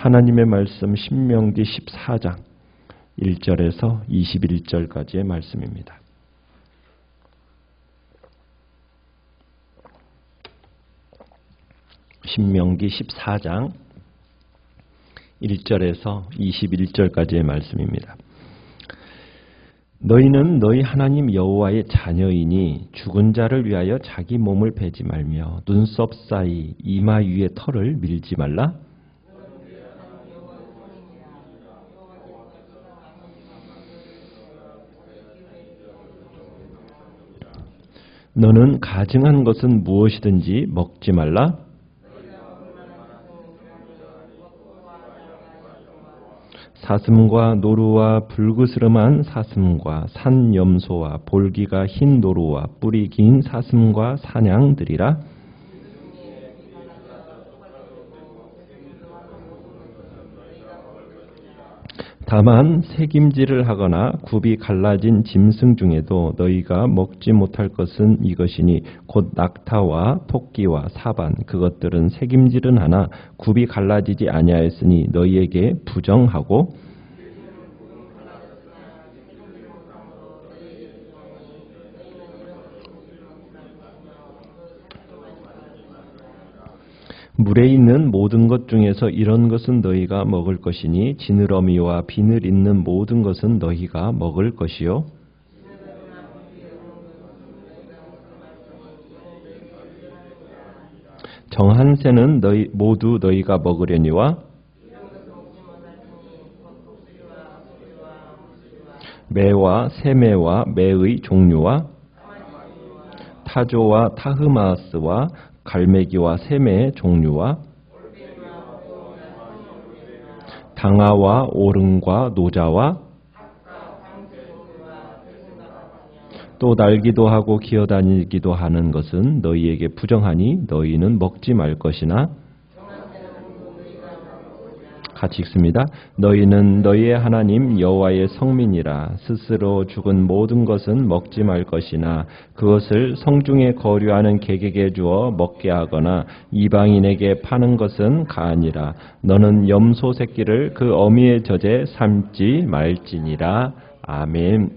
하나님의 말씀 신명기 14장 1절에서 21절까지의 말씀입니다. 신명기 14장 1절에서 21절까지의 말씀입니다. 너희는 너희 하나님 여호와의 자녀이니 죽은 자를 위하여 자기 몸을 베지 말며 눈썹 사이 이마 위에 털을 밀지 말라. 너는 가증한 것은 무엇이든지 먹지 말라. 사슴과 노루와 불그스름한 사슴과 산염소와 볼기가 흰 노루와 뿔이 긴 사슴과 사냥들이라. 다만 새김질을 하거나 굽이 갈라진 짐승 중에도 너희가 먹지 못할 것은 이것이니 곧 낙타와 토끼와 사반 그것들은 새김질은 하나 굽이 갈라지지 아니하였으니 너희에게 부정하고 물에 있는 모든 것 중에서 이런 것은 너희가 먹을 것이니 지느러미와 비늘 있는 모든 것은 너희가 먹을 것이요. 정한 새는 모두 너희가 먹으려니와 매와 새매와 매의 종류와 타조와 타흐마스와 갈매기와 새매의 종류와 당아와 오름과 노자와 또 날기도 하고 기어다니기도 하는 것은 너희에게 부정하니 너희는 먹지 말 것이나 같이 읽습니다. 너희는 너희의 하나님 여호와의 성민이라. 스스로 죽은 모든 것은 먹지 말 것이나 그것을 성중에 거류하는 객에게 주어 먹게 하거나 이방인에게 파는 것은 가니라. 너는 염소 새끼를 그 어미의 젖에 삶지 말지니라. 아멘.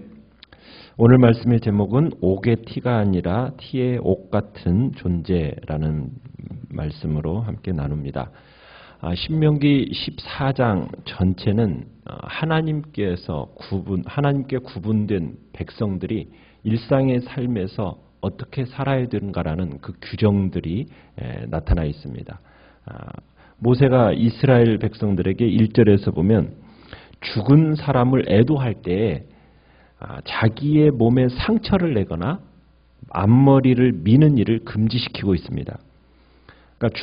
오늘 말씀의 제목은 옥의 티가 아니라 티의 옥 같은 존재라는 말씀으로 함께 나눕니다. 신명기 14장 전체는 하나님께 구분된 백성들이 일상의 삶에서 어떻게 살아야 되는가라는 그 규정들이 나타나 있습니다. 모세가 이스라엘 백성들에게 1절에서 보면 죽은 사람을 애도할 때 자기의 몸에 상처를 내거나 앞머리를 미는 일을 금지시키고 있습니다. 그러니까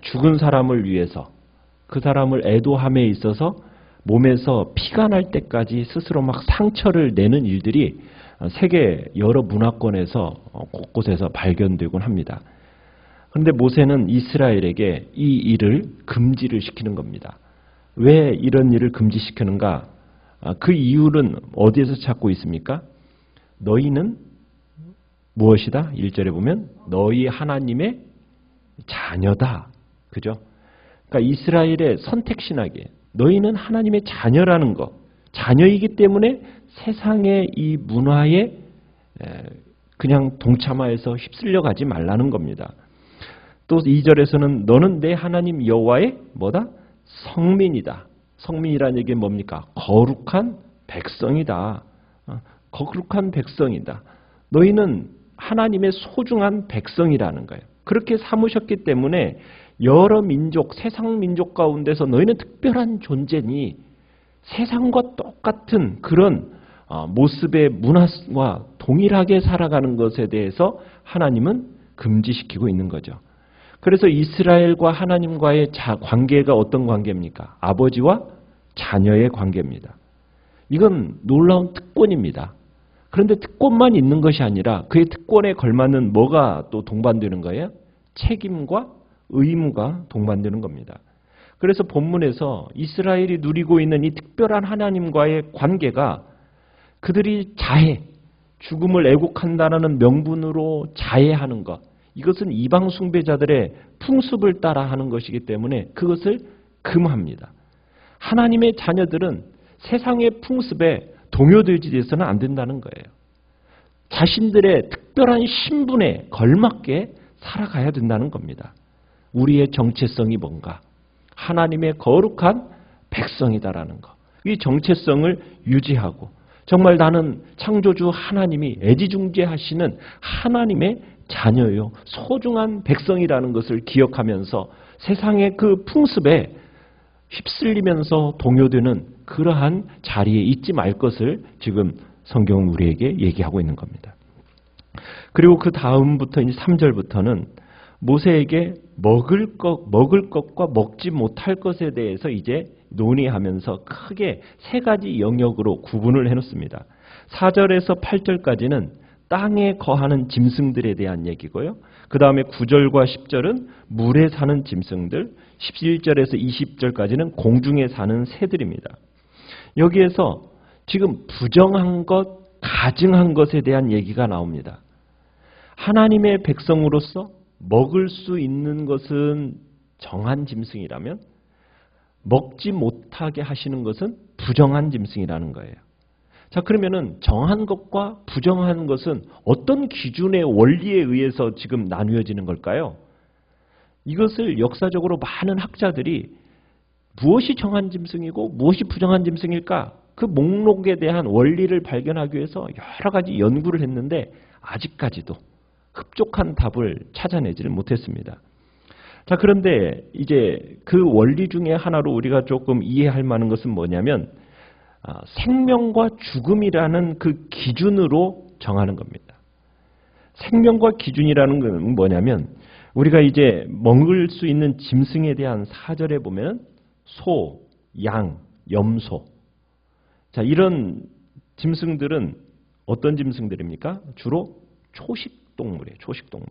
죽은 사람을 위해서 그 사람을 애도함에 있어서 몸에서 피가 날 때까지 스스로 막 상처를 내는 일들이 세계 여러 문화권에서 곳곳에서 발견되곤 합니다. 그런데 모세는 이스라엘에게 이 일을 금지를 시키는 겁니다. 왜 이런 일을 금지시키는가? 그 이유는 어디에서 찾고 있습니까? 너희는 무엇이다? 1절에 보면 너희 하나님의 자녀다. 그죠? 그러니까 이스라엘의 선택신학에 너희는 하나님의 자녀라는 것, 자녀이기 때문에 세상의 이 문화에 그냥 동참하여서 휩쓸려 가지 말라는 겁니다. 또 2절에서는 너는 내 하나님 여호와의 뭐다? 성민이다. 성민이라는 얘기는 뭡니까? 거룩한 백성이다. 거룩한 백성이다. 너희는 하나님의 소중한 백성이라는 거예요. 그렇게 삼으셨기 때문에 여러 민족, 세상 민족 가운데서 너희는 특별한 존재니 세상과 똑같은 그런 모습의 문화와 동일하게 살아가는 것에 대해서 하나님은 금지시키고 있는 거죠. 그래서 이스라엘과 하나님과의 관계가 어떤 관계입니까? 아버지와 자녀의 관계입니다. 이건 놀라운 특권입니다. 그런데 특권만 있는 것이 아니라 그의 특권에 걸맞는 뭐가 또 동반되는 거예요? 책임과 의무가 동반되는 겁니다. 그래서 본문에서 이스라엘이 누리고 있는 이 특별한 하나님과의 관계가 그들이 죽음을 애곡한다는 명분으로 자해하는 것, 이것은 이방 숭배자들의 풍습을 따라 하는 것이기 때문에 그것을 금합니다. 하나님의 자녀들은 세상의 풍습에 동요되어서는 안 된다는 거예요. 자신들의 특별한 신분에 걸맞게 살아가야 된다는 겁니다. 우리의 정체성이 뭔가? 하나님의 거룩한 백성이다라는 것. 이 정체성을 유지하고 정말 나는 창조주 하나님이 애지중지하시는 하나님의 자녀요. 소중한 백성이라는 것을 기억하면서 세상의 그 풍습에 휩쓸리면서 동요되는 그러한 자리에 있지 말 것을 지금 성경은 우리에게 얘기하고 있는 겁니다. 그리고 그 다음부터 이제 3절부터는 모세에게 먹을 것과 먹지 못할 것에 대해서 이제 논의하면서 크게 세 가지 영역으로 구분을 해놓습니다. 4절에서 8절까지는 땅에 거하는 짐승들에 대한 얘기고요. 그 다음에 9절과 10절은 물에 사는 짐승들, 11절에서 20절까지는 공중에 사는 새들입니다. 여기에서 지금 부정한 것, 가증한 것에 대한 얘기가 나옵니다. 하나님의 백성으로서 먹을 수 있는 것은 정한 짐승이라면 먹지 못하게 하시는 것은 부정한 짐승이라는 거예요. 자, 그러면은 정한 것과 부정한 것은 어떤 기준의 원리에 의해서 지금 나뉘어지는 걸까요? 이것을 역사적으로 많은 학자들이 무엇이 정한 짐승이고 무엇이 부정한 짐승일까? 그 목록에 대한 원리를 발견하기 위해서 여러 가지 연구를 했는데 아직까지도 흡족한 답을 찾아내지를 못했습니다. 자, 그런데 이제 그 원리 중에 하나로 우리가 조금 이해할 만한 것은 뭐냐면 생명과 죽음이라는 그 기준으로 정하는 겁니다. 생명과 기준이라는 건 뭐냐면 우리가 이제 먹을 수 있는 짐승에 대한 4절에 보면 소, 양, 염소. 자, 이런 짐승들은 어떤 짐승들입니까? 주로 초식동물이에요. 초식동물.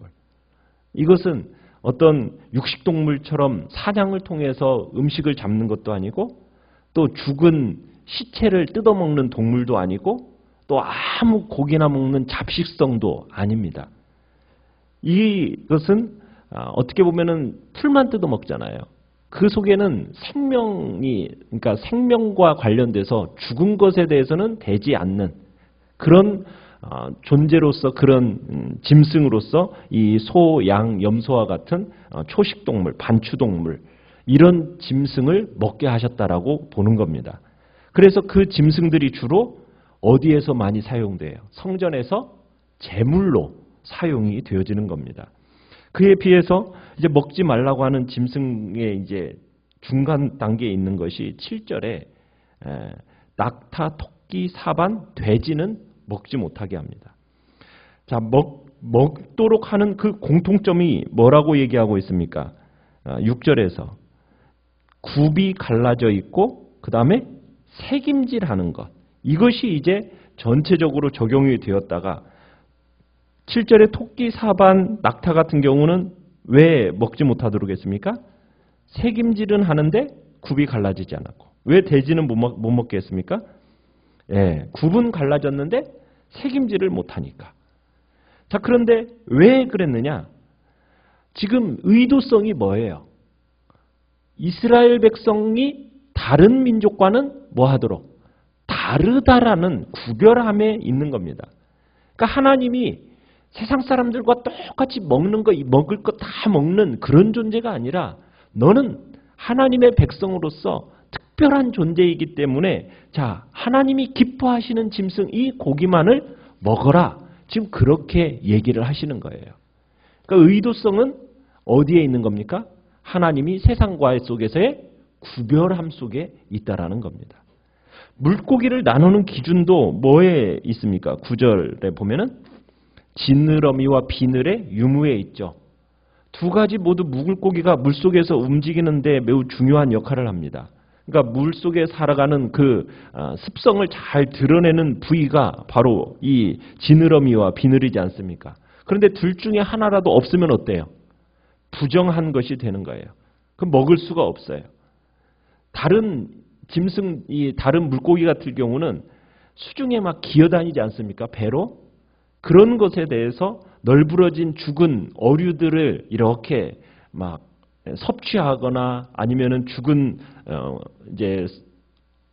이것은 어떤 육식동물처럼 사냥을 통해서 음식을 잡는 것도 아니고 또 죽은 시체를 뜯어먹는 동물도 아니고 또 아무 고기나 먹는 잡식성도 아닙니다. 이것은 어떻게 보면은 풀만 뜯어먹잖아요. 그 속에는 그러니까 생명과 관련돼서 죽은 것에 대해서는 되지 않는 그런 존재로서 그런 짐승으로서 이 소, 양, 염소와 같은 초식동물, 반추동물 이런 짐승을 먹게 하셨다라고 보는 겁니다. 그래서 그 짐승들이 주로 어디에서 많이 사용돼요? 성전에서 제물로 사용이 되어지는 겁니다. 그에 비해서 이제 먹지 말라고 하는 짐승의 이제 중간 단계에 있는 것이 7절에 낙타, 토끼, 사반, 돼지는 먹지 못하게 합니다. 자, 먹도록 하는 그 공통점이 뭐라고 얘기하고 있습니까? 6절에서 굽이 갈라져 있고 그 다음에 새김질하는 것. 이것이 이제 전체적으로 적용이 되었다가 7절에 토끼, 사반, 낙타 같은 경우는 왜 먹지 못하도록 했습니까? 새김질은 하는데 굽이 갈라지지 않았고. 왜 돼지는 못 먹게 했습니까? 예, 굽은 갈라졌는데 새김질을 못하니까. 자, 그런데 왜 그랬느냐? 지금 의도성이 뭐예요? 이스라엘 백성이 다른 민족과는 뭐하도록? 다르다라는 구별함에 있는 겁니다. 그러니까 하나님이 세상 사람들과 똑같이 먹을 것 다 먹는 그런 존재가 아니라 너는 하나님의 백성으로서 특별한 존재이기 때문에 자, 하나님이 기뻐하시는 짐승 이 고기만을 먹어라. 지금 그렇게 얘기를 하시는 거예요. 그러니까 의도성은 어디에 있는 겁니까? 하나님이 세상과 속에서의 구별함 속에 있다라는 겁니다. 물고기를 나누는 기준도 뭐에 있습니까? 9절에 보면은 지느러미와 비늘의 유무에 있죠. 두 가지 모두 물고기가 물속에서 움직이는데 매우 중요한 역할을 합니다. 그러니까 물속에 살아가는 그 습성을 잘 드러내는 부위가 바로 이 지느러미와 비늘이지 않습니까? 그런데 둘 중에 하나라도 없으면 어때요? 부정한 것이 되는 거예요. 그럼 먹을 수가 없어요. 다른 짐승, 다른 물고기 같은 경우는 수중에 막 기어다니지 않습니까? 배로? 그런 것에 대해서 널브러진 죽은 어류들을 이렇게 막 섭취하거나 아니면은 죽은 이제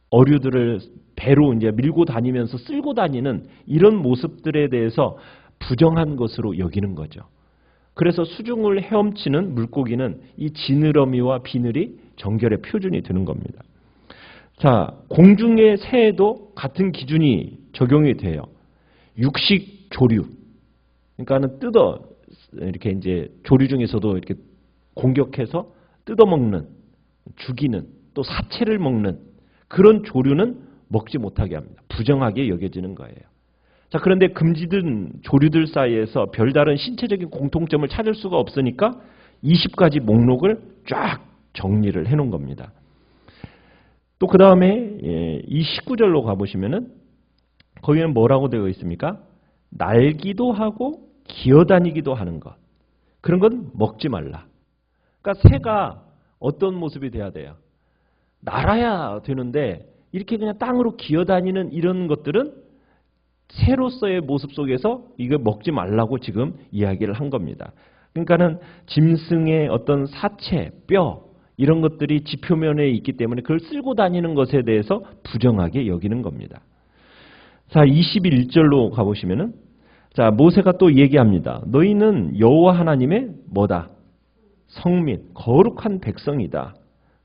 어류들을 배로 이제 밀고 다니면서 쓸고 다니는 이런 모습들에 대해서 부정한 것으로 여기는 거죠. 그래서 수중을 헤엄치는 물고기는 이 지느러미와 비늘이 정결의 표준이 되는 겁니다. 자, 공중의 새에도 같은 기준이 적용이 돼요. 육식 조류. 그러니까는 이렇게 이제 조류 중에서도 이렇게 공격해서 뜯어먹는, 죽이는, 또 사체를 먹는 그런 조류는 먹지 못하게 합니다. 부정하게 여겨지는 거예요. 자, 그런데 금지된 조류들 사이에서 별다른 신체적인 공통점을 찾을 수가 없으니까 20가지 목록을 쫙 정리를 해놓은 겁니다. 또 그 다음에 이 19절로 가보시면은 거기는 뭐라고 되어 있습니까? 날기도 하고 기어다니기도 하는 것. 그런 건 먹지 말라. 그러니까 새가 어떤 모습이 돼야 돼요? 날아야 되는데 이렇게 그냥 땅으로 기어다니는 이런 것들은 새로서의 모습 속에서 이거 먹지 말라고 지금 이야기를 한 겁니다. 그러니까는 짐승의 어떤 사체, 뼈 이런 것들이 지표면에 있기 때문에 그걸 쓸고 다니는 것에 대해서 부정하게 여기는 겁니다. 자, 21절로 가보시면은 자, 모세가 또 얘기합니다. 너희는 여호와 하나님의 뭐다? 성민, 거룩한 백성이다.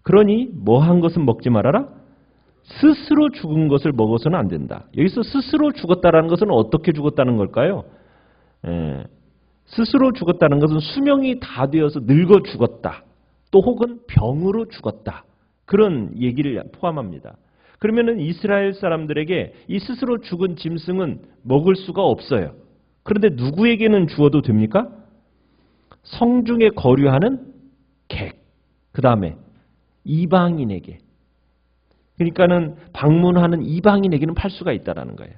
그러니 뭐 한 것은 먹지 말아라? 스스로 죽은 것을 먹어서는 안 된다. 여기서 스스로 죽었다라는 것은 어떻게 죽었다는 걸까요? 스스로 죽었다는 것은 수명이 다 되어서 늙어 죽었다. 또 혹은 병으로 죽었다. 그런 얘기를 포함합니다. 그러면은 이스라엘 사람들에게 이 스스로 죽은 짐승은 먹을 수가 없어요. 그런데 누구에게는 주어도 됩니까? 성중에 거류하는 객. 그 다음에 이방인에게. 그러니까는 방문하는 이방인에게는 팔 수가 있다라는 거예요.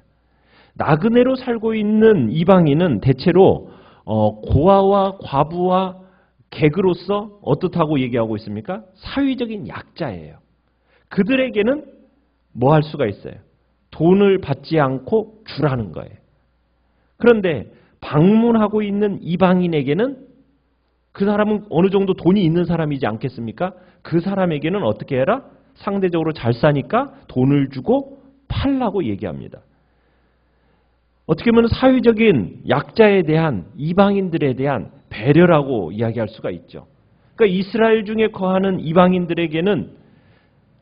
나그네로 살고 있는 이방인은 대체로 고아와 과부와 객으로서 어떻다고 얘기하고 있습니까? 사회적인 약자예요. 그들에게는 뭐 할 수가 있어요? 돈을 받지 않고 주라는 거예요. 그런데 방문하고 있는 이방인에게는 그 사람은 어느 정도 돈이 있는 사람이지 않겠습니까? 그 사람에게는 어떻게 해라? 상대적으로 잘 사니까 돈을 주고 팔라고 얘기합니다. 어떻게 보면 사회적인 약자에 대한 이방인들에 대한 배려라고 이야기할 수가 있죠. 그러니까 이스라엘 중에 거하는 이방인들에게는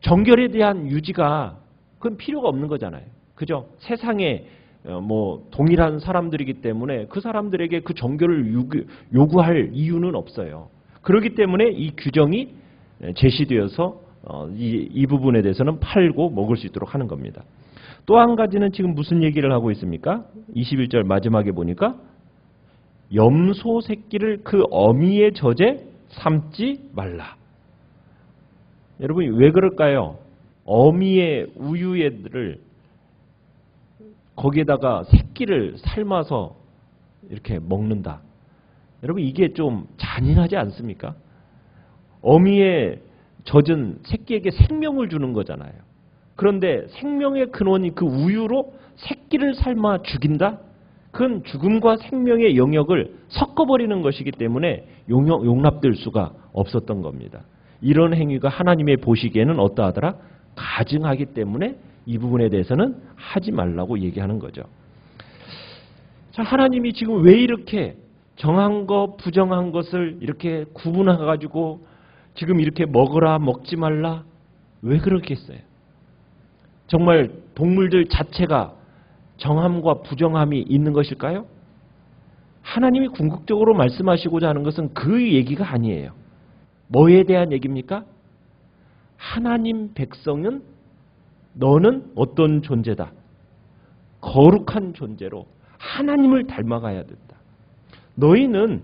정결에 대한 유지가 그건 필요가 없는 거잖아요. 그죠? 세상에 뭐 동일한 사람들이기 때문에 그 사람들에게 그 정결을 요구할 이유는 없어요. 그렇기 때문에 이 규정이 제시되어서 이 부분에 대해서는 팔고 먹을 수 있도록 하는 겁니다. 또 한 가지는 지금 무슨 얘기를 하고 있습니까? 21절 마지막에 보니까 염소 새끼를 그 어미의 젖에 삶지 말라. 여러분 왜 그럴까요? 어미의 우유애들을 거기에다가 새끼를 삶아서 이렇게 먹는다. 여러분 이게 좀 잔인하지 않습니까? 어미의 젖은 새끼에게 생명을 주는 거잖아요. 그런데 생명의 근원이 그 우유로 새끼를 삶아 죽인다? 그건 죽음과 생명의 영역을 섞어버리는 것이기 때문에 용납될 수가 없었던 겁니다. 이런 행위가 하나님의 보시기에는 어떠하더라? 가증하기 때문에 이 부분에 대해서는 하지 말라고 얘기하는 거죠. 자, 하나님이 지금 왜 이렇게 정한 것, 부정한 것을 이렇게 구분해가지고 지금 이렇게 먹어라, 먹지 말라? 왜 그렇겠어요? 정말 동물들 자체가 정함과 부정함이 있는 것일까요? 하나님이 궁극적으로 말씀하시고자 하는 것은 그 얘기가 아니에요. 뭐에 대한 얘기입니까? 하나님 백성은 너는 어떤 존재다? 거룩한 존재로 하나님을 닮아가야 된다. 너희는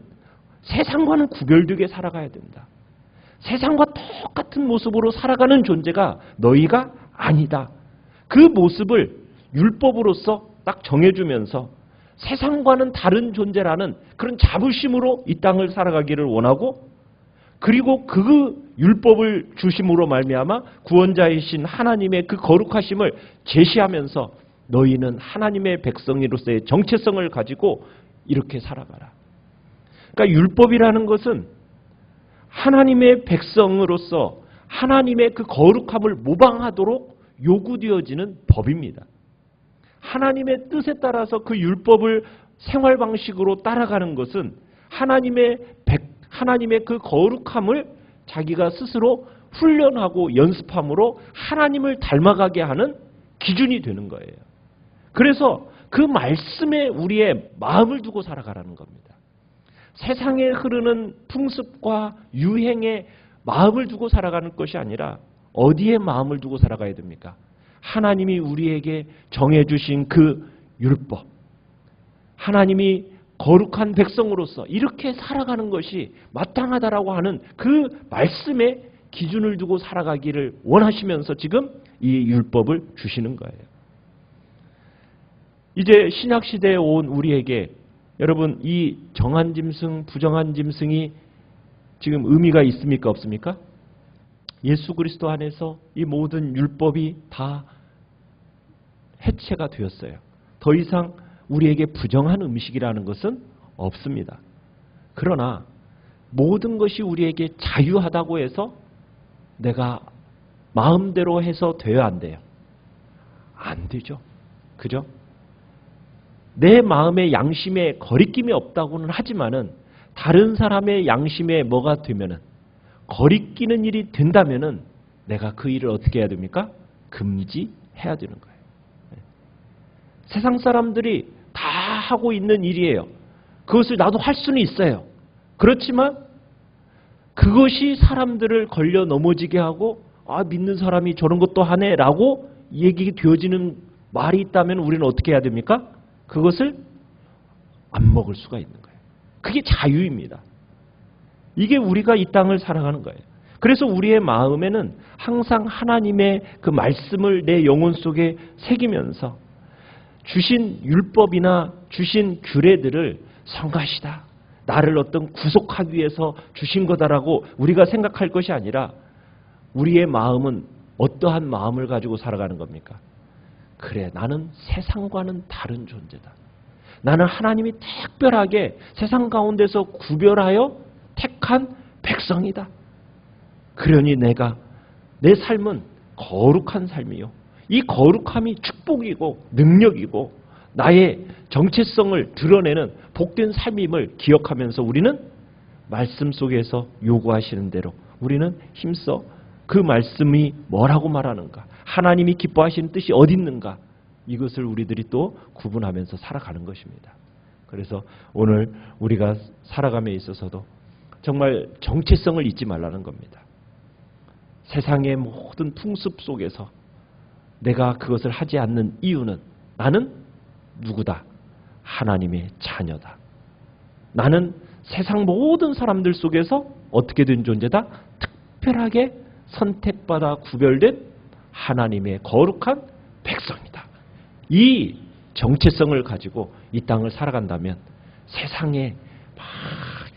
세상과는 구별되게 살아가야 된다. 세상과 똑같은 모습으로 살아가는 존재가 너희가 아니다. 그 모습을 율법으로서 딱 정해주면서 세상과는 다른 존재라는 그런 자부심으로 이 땅을 살아가기를 원하고, 그리고 그 율법을 주심으로 말미암아 구원자이신 하나님의 그 거룩하심을 제시하면서 너희는 하나님의 백성으로서의 정체성을 가지고 이렇게 살아가라. 그러니까 율법이라는 것은 하나님의 백성으로서 하나님의 그 거룩함을 모방하도록 요구되어지는 법입니다. 하나님의 뜻에 따라서 그 율법을 생활 방식으로 따라가는 것은 하나님의 그 거룩함을 자기가 스스로 훈련하고 연습함으로 하나님을 닮아가게 하는 기준이 되는 거예요. 그래서 그 말씀에 우리의 마음을 두고 살아가라는 겁니다. 세상에 흐르는 풍습과 유행에 마음을 두고 살아가는 것이 아니라 어디에 마음을 두고 살아가야 됩니까? 하나님이 우리에게 정해주신 그 율법, 하나님이 거룩한 백성으로서 이렇게 살아가는 것이 마땅하다라고 하는 그 말씀에 기준을 두고 살아가기를 원하시면서 지금 이 율법을 주시는 거예요. 이제 신약시대에 온 우리에게 여러분 이 정한 짐승, 부정한 짐승이 지금 의미가 있습니까? 없습니까? 예수 그리스도 안에서 이 모든 율법이 다 해체가 되었어요. 더 이상 우리에게 부정한 음식이라는 것은 없습니다. 그러나 모든 것이 우리에게 자유하다고 해서 내가 마음대로 해서 돼야 안 돼요. 안 되죠. 그죠? 내 마음의 양심에 거리낌이 없다고는 하지만은 다른 사람의 양심에 뭐가 되면은 거리끼는 일이 된다면은 내가 그 일을 어떻게 해야 됩니까? 금지해야 되는 거예요. 세상 사람들이 다 하고 있는 일이에요. 그것을 나도 할 수는 있어요. 그렇지만 그것이 사람들을 걸려 넘어지게 하고 믿는 사람이 저런 것도 하네라고 얘기되어지는 말이 있다면 우리는 어떻게 해야 됩니까? 그것을 안 먹을 수가 있는 거예요. 그게 자유입니다. 이게 우리가 이 땅을 살아가는 거예요. 그래서 우리의 마음에는 항상 하나님의 그 말씀을 내 영혼 속에 새기면서 주신 율법이나 주신 규례들을 성가시다. 나를 어떤 구속하기 위해서 주신 거다라고 우리가 생각할 것이 아니라 우리의 마음은 어떠한 마음을 가지고 살아가는 겁니까? 그래, 나는 세상과는 다른 존재다. 나는 하나님이 특별하게 세상 가운데서 구별하여 택한 백성이다. 그러니 내 삶은 거룩한 삶이요. 이 거룩함이 축복이고 능력이고 나의 정체성을 드러내는 복된 삶임을 기억하면서 우리는 말씀 속에서 요구하시는 대로 우리는 힘써 그 말씀이 뭐라고 말하는가, 하나님이 기뻐하시는 뜻이 어디 있는가, 이것을 우리들이 또 구분하면서 살아가는 것입니다. 그래서 오늘 우리가 살아감에 있어서도 정말 정체성을 잊지 말라는 겁니다. 세상의 모든 풍습 속에서 내가 그것을 하지 않는 이유는 나는 누구다? 하나님의 자녀다. 나는 세상 모든 사람들 속에서 어떻게 된 존재다? 특별하게 선택받아 구별된 하나님의 거룩한 백성이다. 이 정체성을 가지고 이 땅을 살아간다면 세상에 막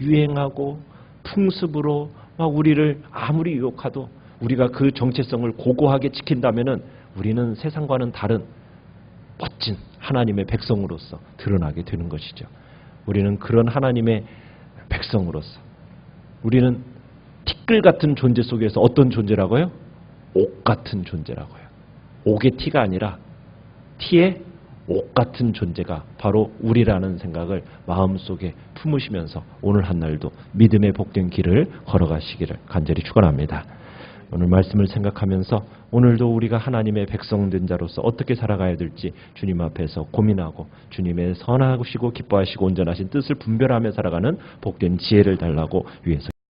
유행하고 풍습으로 막 우리를 아무리 유혹하도 우리가 그 정체성을 고고하게 지킨다면은 우리는 세상과는 다른 멋진 하나님의 백성으로서 드러나게 되는 것이죠. 우리는 그런 하나님의 백성으로서 우리는 티끌 같은 존재 속에서 어떤 존재라고요? 옥 같은 존재라고요. 옥의 티가 아니라 티의 옥 같은 존재가 바로 우리라는 생각을 마음속에 품으시면서 오늘 한 날도 믿음의 복된 길을 걸어가시기를 간절히 축원합니다. 오늘 말씀을 생각하면서 오늘도 우리가 하나님의 백성된 자로서 어떻게 살아가야 될지 주님 앞에서 고민하고 주님의 선하시고 기뻐하시고 온전하신 뜻을 분별하며 살아가는 복된 지혜를 달라고 위해서